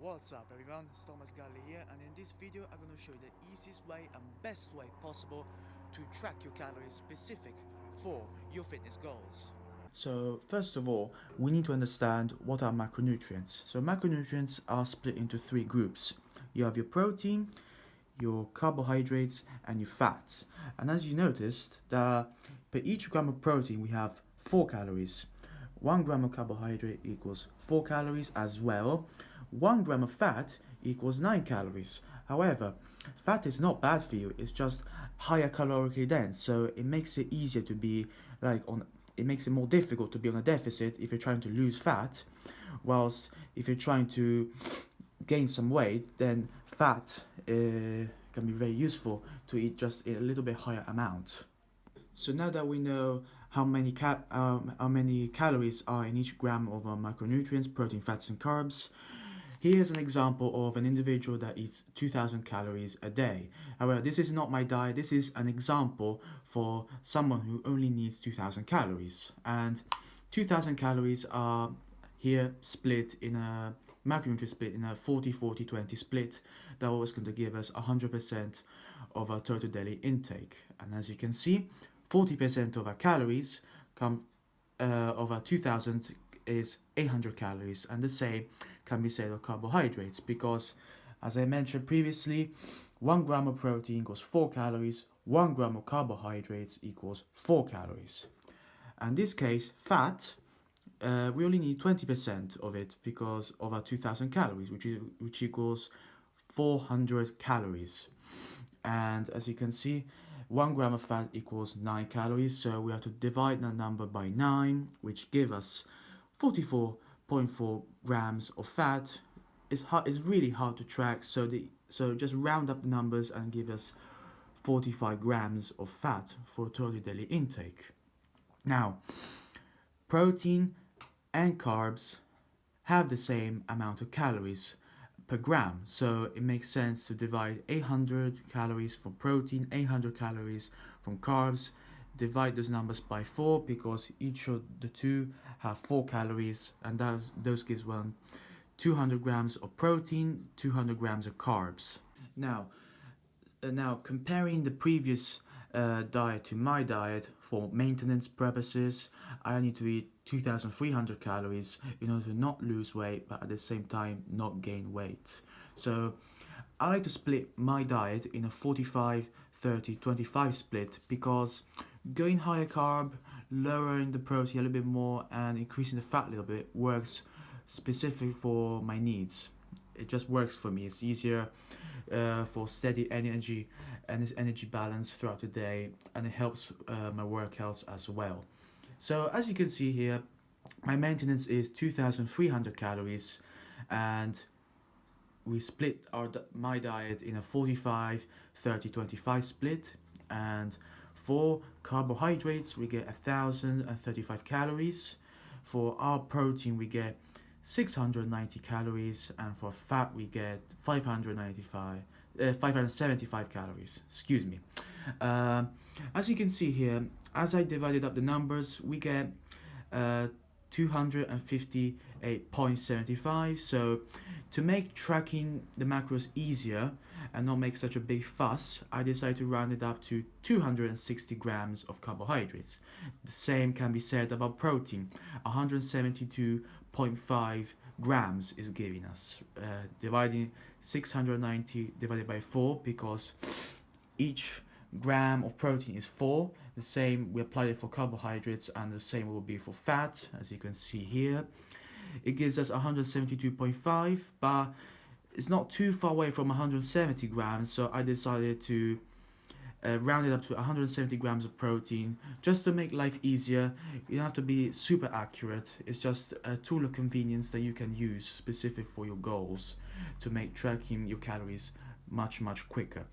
What's up everyone, it's Thomas Galli here, and in this video I'm going to show you the easiest way and best way possible to track your calories specific for your fitness goals. So first of all, we need to understand what are macronutrients. So macronutrients are split into three groups. You have your protein, your carbohydrates and your fats. And as you noticed, that per each gram of protein we have 4 calories. 1 gram of carbohydrate equals 4 calories as well. 1 gram of fat equals 9 calories. However, fat is not bad for you, it's just higher calorically dense, so it makes it easier to be it makes it more difficult to be on a deficit if you're trying to lose fat, whilst if you're trying to gain some weight, then fat can be very useful to eat just in a little bit higher amount. So now that we know how many calories are in each gram of our macronutrients, protein, fats and carbs, here's an example of an individual that eats 2000 calories a day. However, this is not my diet, this is an example for someone who only needs 2000 calories. And 2000 calories are here split in a macronutrient split in a 40-40-20 split that was going to give us 100% of our total daily intake. And as you can see, 40% of our calories come of our 2000 is 800 calories, and the same can be said of carbohydrates, because as I mentioned previously, 1 gram of protein equals 4 calories, 1 gram of carbohydrates equals 4 calories. And in this case, fat, we only need 20% of it because of our 2000 calories, which equals 400 calories. And as you can see, 1 gram of fat equals 9 calories, so we have to divide that number by 9, which gives us 44.4 grams of fat. It's really hard to track, so just round up the numbers and give us 45 grams of fat for total daily intake. Now, protein and carbs have the same amount of calories per gram, so it makes sense to divide 800 calories from protein, 800 calories from carbs, divide those numbers by 4 because each of the two have 4 calories, and those gives one 200 grams of protein, 200 grams of carbs. Now comparing the previous diet to my diet, for maintenance purposes, I need to eat 2300 calories in order to not lose weight but at the same time not gain weight. So I like to split my diet in a 45-30-25 split, because going higher carb, lowering the protein a little bit more and increasing the fat a little bit works specific for my needs. It just works for me. It's easier for steady energy and energy balance throughout the day, and it helps my workouts as well. So as you can see here, my maintenance is 2300 calories, and we split my diet in a 45-30-25 split. And for carbohydrates we get 1035 calories, for our protein we get 690 calories, and for fat we get 575 calories, excuse me. As you can see here, as I divided up the numbers, we get 258.75. so to make tracking the macros easier and not make such a big fuss, I decided to round it up to 260 grams of carbohydrates. The same can be said about protein. 172.5 grams is giving us, dividing 690 divided by 4, because each gram of protein is 4. The same we applied it for carbohydrates, and the same will be for fat, as you can see here. It gives us 172.5, but it's not too far away from 170 grams, so I decided to round it up to 170 grams of protein, just to make life easier. You don't have to be super accurate, it's just a tool of convenience that you can use specific for your goals to make tracking your calories much quicker.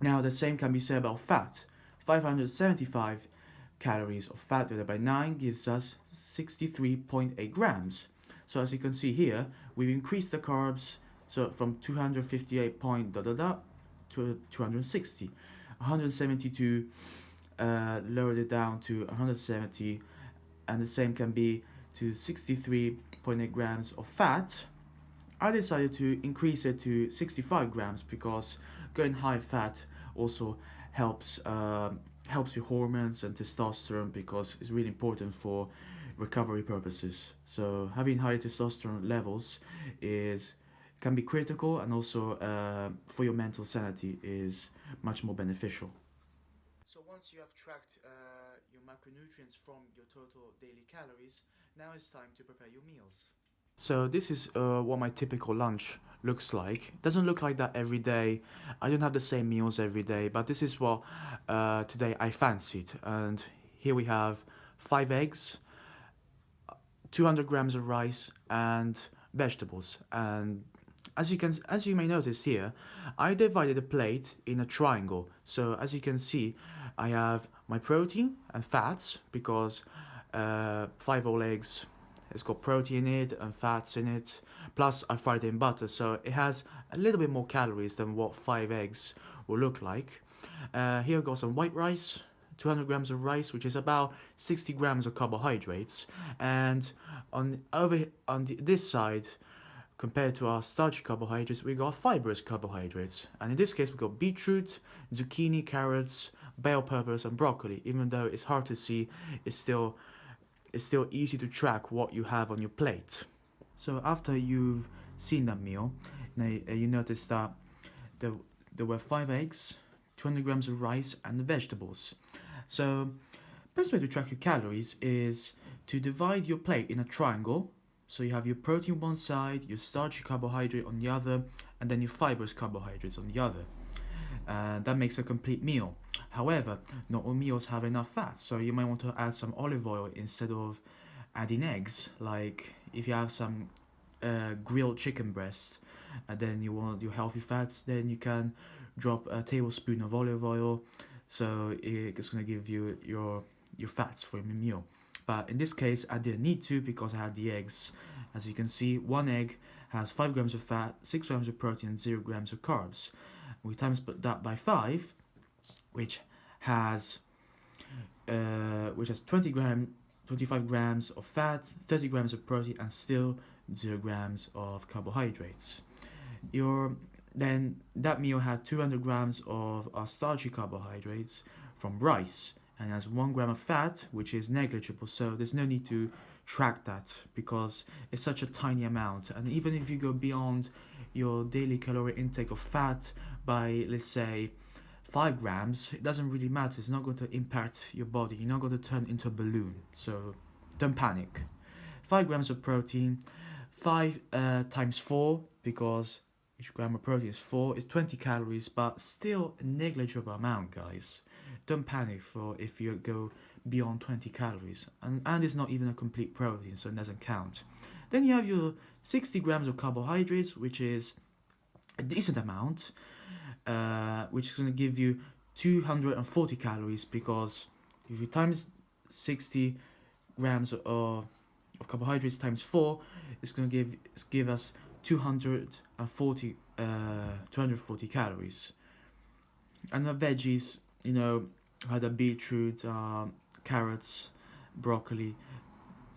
Now the same can be said about fat. 575 calories of fat divided by 9 gives us 63.8 grams. So as you can see here, we've increased the carbs, so from 258 point to 260. 172 lowered it down to 170, and the same can be to 63.8 grams of fat. I decided to increase it to 65 grams because going high fat also helps helps your hormones and testosterone because it's really important for recovery purposes. So having high testosterone levels is can be critical, and also for your mental sanity is much more beneficial. So once you have tracked your macronutrients from your total daily calories, now it's time to prepare your meals. So this is what my typical lunch looks like. It doesn't look like that every day. I don't have the same meals every day, but this is what today I fancied. And here we have 5 eggs, 200 grams of rice, and vegetables. And as you may notice here, I divided the plate in a triangle. So as you can see, I have my protein and fats because 5 eggs, it's got protein in it and fats in it. Plus I fried it in butter, so it has a little bit more calories than what 5 eggs will look like. Here I got some white rice, 200 grams of rice, which is about 60 grams of carbohydrates. And this side, compared to our starchy carbohydrates, we got fibrous carbohydrates. And in this case, we got beetroot, zucchini, carrots, bell peppers, and broccoli. Even though it's hard to see, it's still easy to track what you have on your plate. So after you've seen that meal, now you notice that there were 5 eggs, 200 grams of rice, and the vegetables. So best way to track your calories is to divide your plate in a triangle. So you have your protein on one side, your starchy carbohydrate on the other, and then your fibrous carbohydrates on the other. That makes a complete meal. However, not all meals have enough fat, so you might want to add some olive oil instead of adding eggs. Like if you have some grilled chicken breast, and then you want your healthy fats, then you can drop a tablespoon of olive oil. So it's going to give you your fats for your meal. But in this case, I didn't need to because I had the eggs. As you can see, one egg has 5 grams of fat, 6 grams of protein, and 0 grams of carbs. We times that by 5, which has 25 grams of fat, 30 grams of protein, and still 0 grams of carbohydrates. Then that meal had 200 grams of starchy carbohydrates from rice, and has 1 gram of fat, which is negligible, so there's no need to track that because it's such a tiny amount. And even if you go beyond your daily calorie intake of fat by, let's say, 5 grams, it doesn't really matter. It's not going to impact your body. You're not going to turn into a balloon, so don't panic. 5 grams of protein, 5 times 4, because each gram of protein is 4, is 20 calories, but still a negligible amount, guys. Don't panic for if you go beyond 20 calories, and it's not even a complete protein, so it doesn't count. Then you have your 60 grams of carbohydrates, which is a decent amount, which is going to give you 240 calories, because if you times 60 grams of carbohydrates times 4, it's going to give us 240 calories. And the veggies, had a beetroot, carrots, broccoli.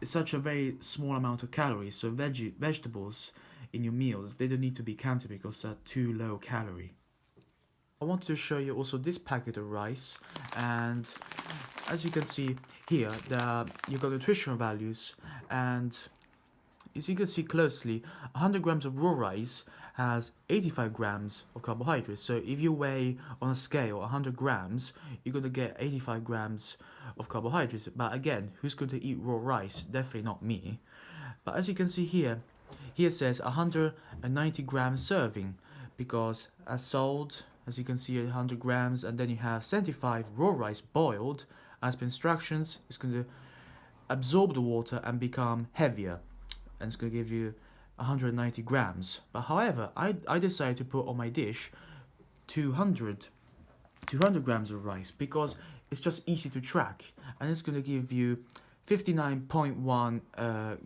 It's such a very small amount of calories. So vegetables in your meals, they don't need to be counted because they're too low calorie. I want to show you also this packet of rice, and as you can see here, you've got nutritional values, and as you can see closely, 100 grams of raw rice has 85 grams of carbohydrates. So if you weigh on a scale 100 grams, you're going to get 85 grams of carbohydrates. But again, who's going to eat raw rice? Definitely not me. But as you can see here it says 190 grams serving, because as sold, as you can see, 100 grams, and then you have 75 raw rice boiled. As per instructions, it's going to absorb the water and become heavier, and it's going to give you 190 grams. But however, I decided to put on my dish 200 grams of rice because it's just easy to track, and it's going to give you 59.1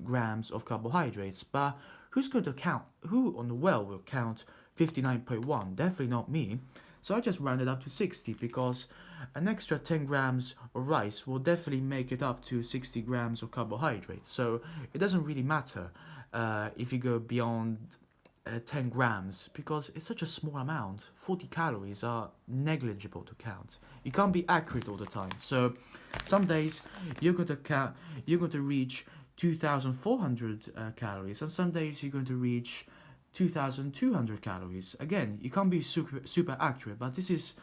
grams of carbohydrates. But who's going to count? Who on the well will count 59.1? Definitely not me. So I just rounded up to 60 because an extra 10 grams of rice will definitely make it up to 60 grams of carbohydrates. So it doesn't really matter if you go beyond 10 grams because it's such a small amount. 40 calories are negligible to count. You can't be accurate all the time. So some days you're going to count, you're going to reach 2,400 calories, and some days you're going to reach 2,200 calories. Again, you can't be super accurate, but this is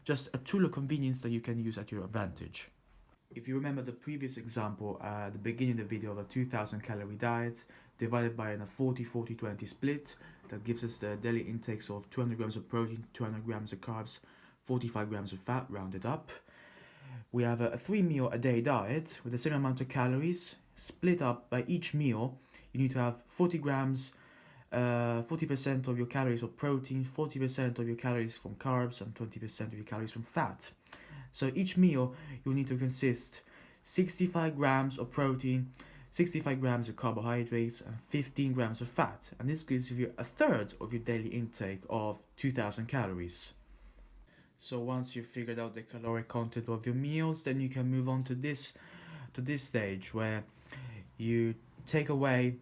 just a tool of convenience that you can use at your advantage. If you remember the previous example at the beginning of the video of a 2,000 calorie diet divided by a 40-40-20 split, that gives us the daily intakes of 200 grams of protein, 200 grams of carbs, 45 grams of fat rounded up. We have a 3 meal a day diet with the same amount of calories split up by each meal. You need to have 40 grams, 40% of your calories of protein, 40% of your calories from carbs, and 20% of your calories from fat. So each meal you'll need to consist 65 grams of protein, 65 grams of carbohydrates, and 15 grams of fat. And this gives you a third of your daily intake of 2,000 calories. So once you've figured out the caloric content of your meals, then you can move on to this stage where you take away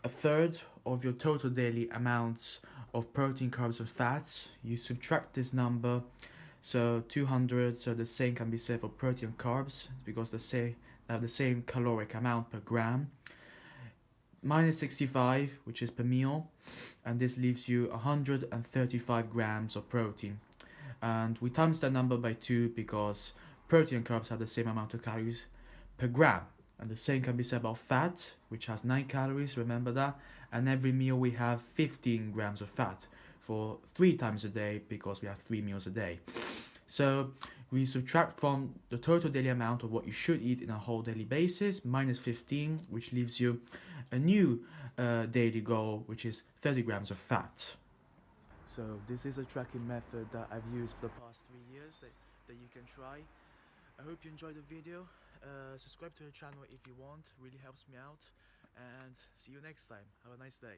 a third of your total daily amounts of protein, carbs, and fats. You subtract this number. So 200, so the same can be said for protein and carbs because they have the same caloric amount per gram. Minus 65, which is per meal, and this leaves you 135 grams of protein. And we times that number by 2 because protein and carbs have the same amount of calories per gram. And the same can be said about fat, which has 9 calories, remember that. And every meal we have 15 grams of fat for 3 times a day because we have 3 meals a day. So we subtract from the total daily amount of what you should eat in a whole daily basis, minus 15, which leaves you a new daily goal, which is 30 grams of fat. So this is a tracking method that I've used for the past 3 years that you can try. I hope you enjoyed the video. Subscribe to the channel if you want, really helps me out. And see you next time. Have a nice day.